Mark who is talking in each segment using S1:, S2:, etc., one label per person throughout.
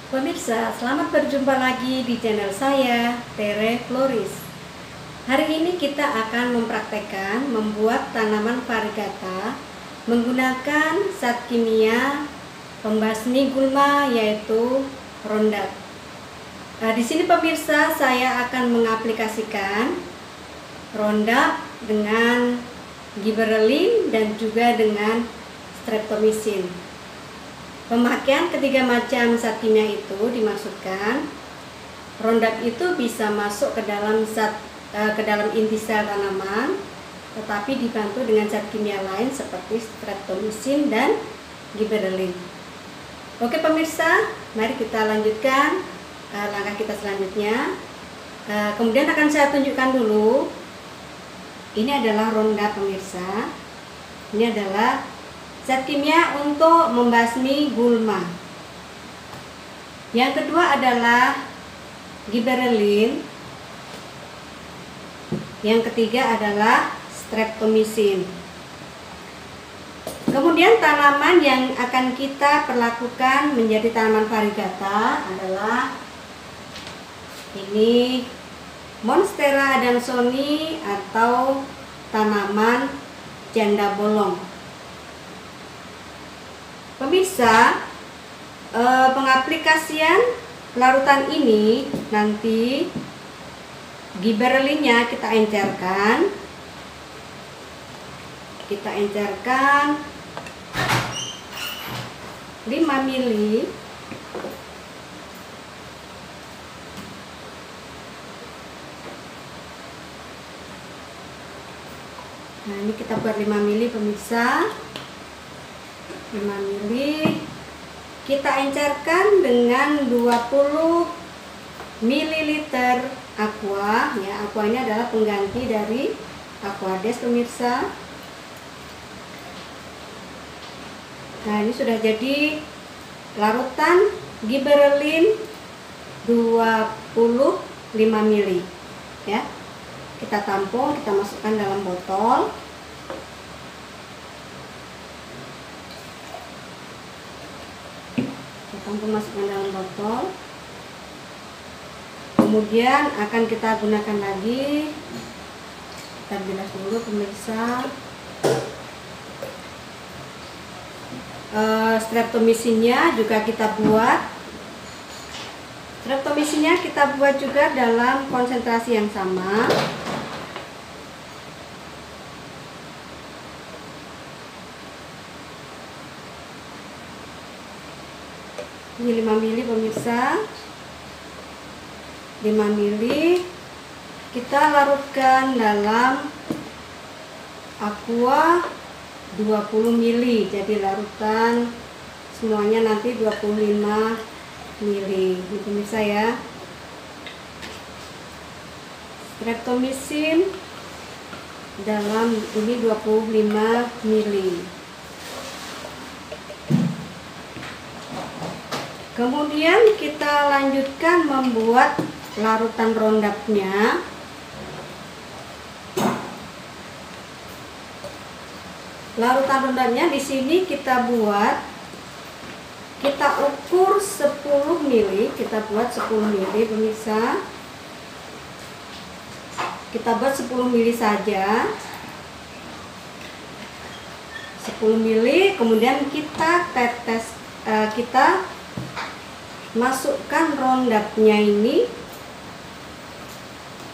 S1: Pemirsa, selamat berjumpa lagi di channel saya, Tere Floris. Hari ini kita akan mempraktekkan membuat tanaman varigata menggunakan zat kimia pembasmi gulma, yaitu Roundup. Di sini pemirsa, saya akan mengaplikasikan Roundup dengan gibberellin dan juga dengan streptomycin. Pemakaian ketiga macam zat kimia itu dimaksudkan Roundup itu bisa masuk ke dalam inti sel tanaman, tetapi dibantu dengan zat kimia lain seperti streptomycin dan gibberellin. Oke pemirsa, mari kita lanjutkan langkah kita selanjutnya. Kemudian akan saya tunjukkan dulu. Ini adalah Roundup pemirsa. Ini adalah zat kimia untuk membasmi gulma. Yang kedua adalah gibberellin. Yang ketiga adalah streptomycin. Kemudian tanaman yang akan kita perlakukan menjadi tanaman varigata adalah ini Monstera adansonii atau tanaman janda bolong. Pemirsa, pengaplikasian larutan ini nanti gibberellinnya kita encerkan 5 ml. Nah, ini kita buat 5 ml pemirsa. 5 ml kita encerkan dengan 20 ml aqua ya. Aqua ini adalah pengganti dari Aquades pemirsa. Nah, ini sudah jadi larutan gibberellin 25 ml ya. Kita tampung, kita masukkan dalam botol. Masukkan dalam botol, kemudian akan kita gunakan lagi. Kita bilas dulu pemirsa. Streptomycinnya juga kita buat. Streptomycinnya kita buat juga dalam konsentrasi yang sama. Ini 5 ml pemirsa. 5 ml kita larutkan dalam aqua 20 ml. Jadi larutan semuanya nanti 25 ml. Ini pemirsa ya. Streptomycin dalam ini 25 ml. Kemudian kita lanjutkan membuat larutan Roundupnya. Larutan Roundupnya di sini kita buat, kita ukur 10 ml, kita buat 10 ml pemirsa. Kita buat 10 ml saja. 10 ml, kemudian kita tetes, kita masukkan Roundupnya ini,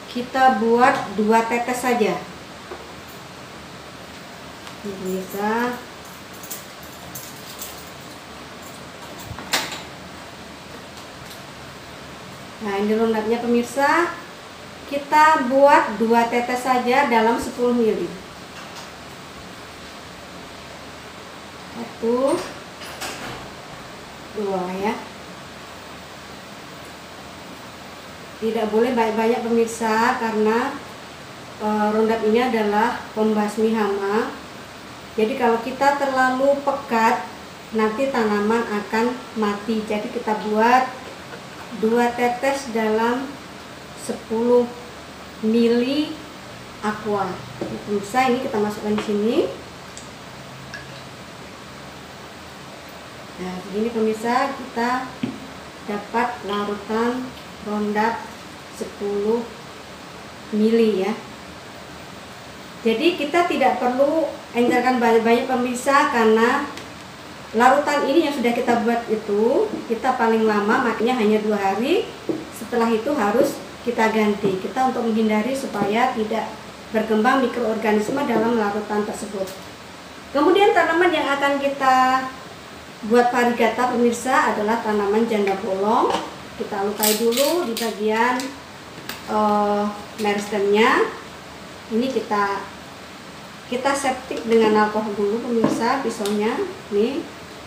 S1: kita buat 2 tetes saja. Ini bisa. Nah, ini Roundupnya pemirsa. Kita buat 2 tetes saja dalam 10 ml. 1, 2 ya. Tidak boleh banyak-banyak pemirsa, karena Roundup ini adalah pembasmi hama. Jadi kalau kita terlalu pekat, nanti tanaman akan mati. Jadi kita buat 2 tetes dalam 10 ml aqua. Pemirsa, ini kita masukkan di sini. Nah, begini pemirsa, kita dapat larutan Roundup 10 mili ya. Jadi kita tidak perlu encerkan banyak-banyak pemirsa, karena larutan ini yang sudah kita buat itu kita paling lama makanya hanya 2 hari. Setelah itu harus kita ganti, kita untuk menghindari supaya tidak berkembang mikroorganisme dalam larutan tersebut. Kemudian tanaman yang akan kita buat varigata pemirsa adalah tanaman janda bolong. Kita lukai dulu di bagian meristemnya. Ini kita septik dengan alkohol dulu pemirsa, pisaunya nih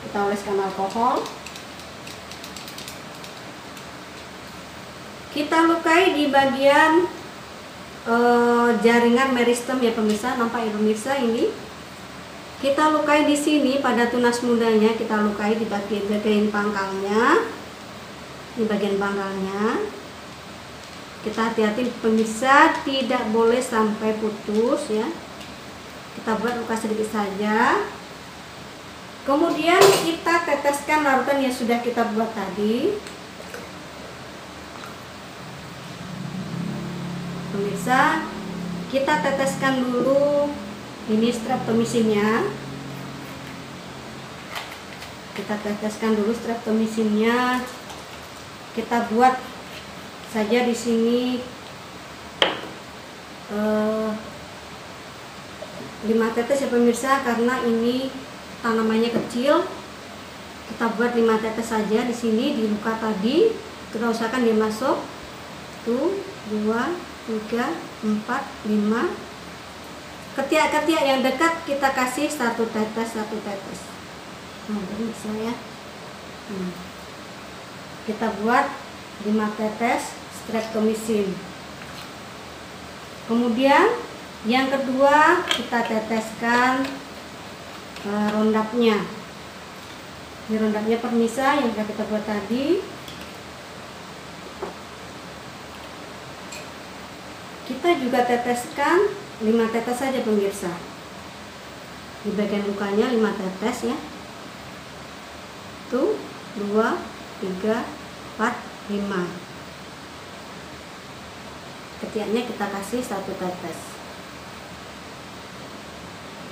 S1: kita oleskan alkohol. Kita lukai di bagian jaringan meristem ya pemirsa, nampak ya pemirsa, ini kita lukai di sini pada tunas mudanya, kita lukai di bagian pangkalnya, di bagian pangkalnya. Kita hati-hati pemirsa, tidak boleh sampai putus ya. Kita buat luka sedikit saja. Kemudian kita teteskan larutan yang sudah kita buat tadi. Pemirsa, kita teteskan dulu ini streptomisinnya. Kita teteskan dulu streptomisinnya. Kita buat saja di sini 5 tetes ya pemirsa, karena ini tanamannya kecil. Kita buat 5 tetes saja di sini di luka tadi. Kita usahakan dia masuk. 1, 2, 3, 4, 5. Ketiak-ketiak yang dekat kita kasih 1 tetes, 1 tetes. Nah, pemirsa ya. Kita buat 5 tetes streptomisin. Kemudian yang kedua kita teteskan Roundupnya. Ini Roundupnya pemirsa yang sudah kita buat tadi. Kita juga teteskan 5 tetes saja pemirsa. Di bagian lukanya 5 tetes ya. 1, 2, 3, 4, 5. Ketiaknya kita kasih 1 tetes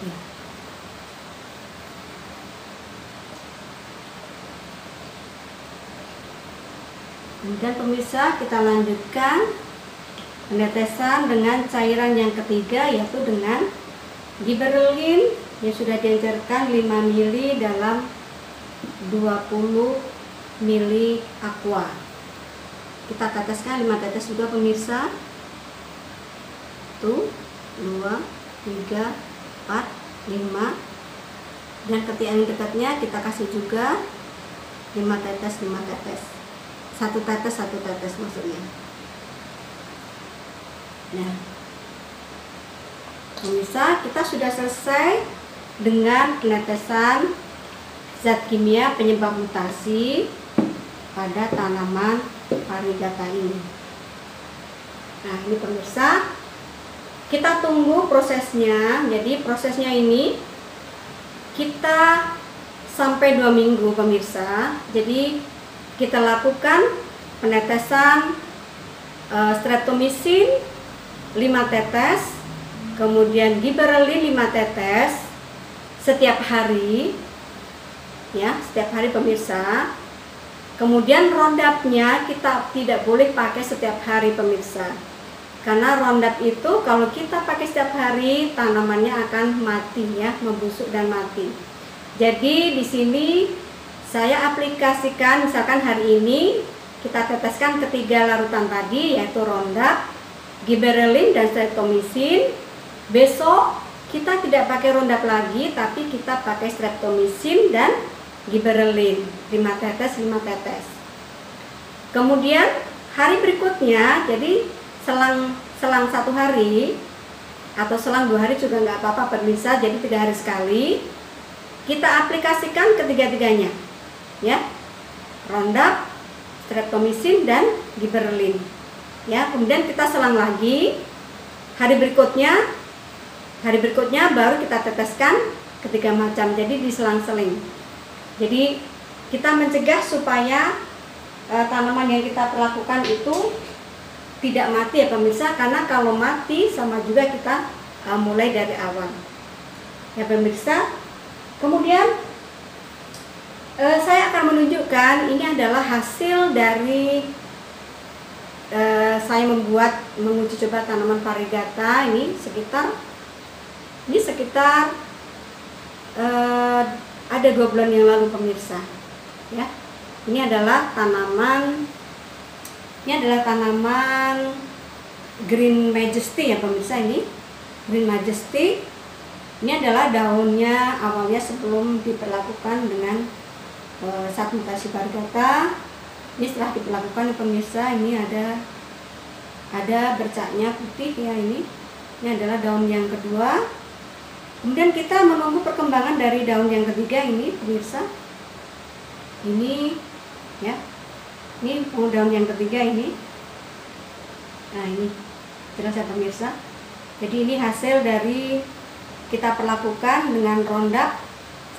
S1: ya. Kemudian pemirsa kita lanjutkan penetesan dengan cairan yang ketiga, yaitu dengan gibberellin yang sudah diencerkan 5 mili dalam 20 mili aqua. Kita teteskan 5 tetes juga pemirsa. 1, 2, 3, 4, 5. Dan ketiak yang dekatnya kita kasih juga 5 tetes, 5 tetes. 1 tetes, 1 tetes maksudnya. Nah, pemirsa, kita sudah selesai dengan penetesan zat kimia penyebab mutasi pada tanaman varigata ini. Nah, ini pemirsa, kita tunggu prosesnya. Jadi prosesnya ini kita sampai 2 minggu pemirsa. Jadi kita lakukan penetesan streptomisin 5 tetes, kemudian gibberellin 5 tetes setiap hari ya, setiap hari pemirsa. Kemudian Roundupnya kita tidak boleh pakai setiap hari pemirsa, karena Roundup itu kalau kita pakai setiap hari tanamannya akan mati ya, membusuk dan mati. Jadi di sini saya aplikasikan, misalkan hari ini kita teteskan ketiga larutan tadi, yaitu Roundup, gibberellin dan streptomisin. Besok kita tidak pakai Roundup lagi, tapi kita pakai streptomisin dan gibberellin 5 tetes, 5 tetes. Kemudian hari berikutnya, jadi selang 1 hari atau selang 2 hari juga nggak apa-apa pemirsa, jadi 3 hari sekali kita aplikasikan ketiga-tiganya ya, Roundup, streptomisin dan gibberellin ya. Kemudian kita selang lagi hari berikutnya baru kita teteskan ketiga macam, jadi diselang-seling. Jadi kita mencegah supaya tanaman yang kita perlakukan itu tidak mati ya pemirsa, karena kalau mati sama juga kita mulai dari awal ya pemirsa. Kemudian saya akan menunjukkan ini adalah hasil dari saya menguji coba tanaman variegata ini sekitar ada 2 bulan yang lalu pemirsa ya. Ini adalah tanaman Green Majesty ya pemirsa. Ini Green Majesty, ini adalah daunnya awalnya sebelum diperlakukan dengan saat mutasi variegata. Ini setelah diperlakukan pemirsa, ini ada bercaknya putih ya. Ini adalah daun yang kedua. Kemudian kita menunggu perkembangan dari daun yang ketiga ini pemirsa. Ini ya, ini daun yang ketiga ini. Nah ini jelas ya pemirsa. Jadi ini hasil dari kita perlakukan dengan Roundup,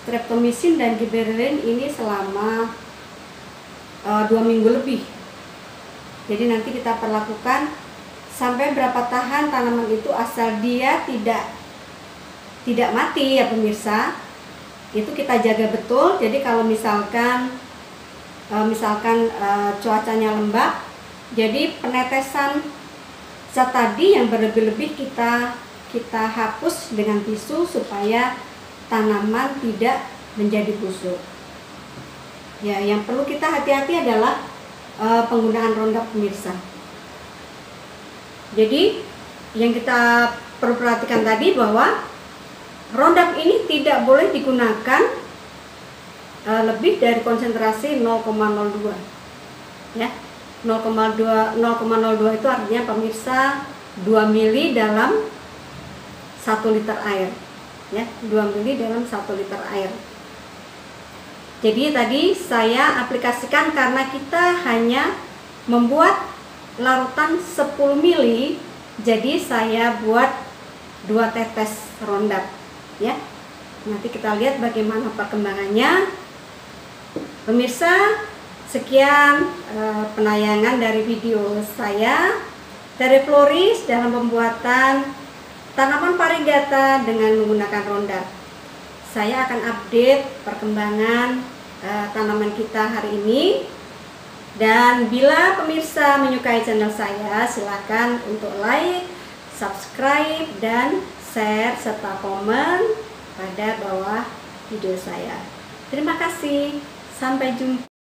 S1: Streptomycin dan Gibberellin ini selama 2 minggu lebih. Jadi nanti kita perlakukan sampai berapa tahan tanaman itu, asal dia tidak mati ya pemirsa. Itu kita jaga betul. Jadi kalau misalkan cuacanya lembab, jadi penetesan zat tadi yang berlebih-lebih kita hapus dengan tisu supaya tanaman tidak menjadi busuk. Ya, yang perlu kita hati-hati adalah penggunaan Roundup pemirsa. Jadi yang kita perlu perhatikan tadi bahwa Roundup ini tidak boleh digunakan lebih dari konsentrasi 0,02 ya. 0,02 itu artinya pemirsa 2 mili dalam 1 liter air ya, 2 mili dalam 1 liter air. Jadi tadi saya aplikasikan karena kita hanya membuat larutan 10 mili, jadi saya buat 2 tetes Roundup ya. Nanti kita lihat bagaimana perkembangannya. Pemirsa, sekian penayangan dari video saya dari Floris dalam pembuatan tanaman variegata dengan menggunakan Roundup. Saya akan update perkembangan tanaman kita hari ini. Dan bila pemirsa menyukai channel saya, silakan untuk like, subscribe, dan share serta komen pada bawah video saya. Terima kasih. Sampai jumpa.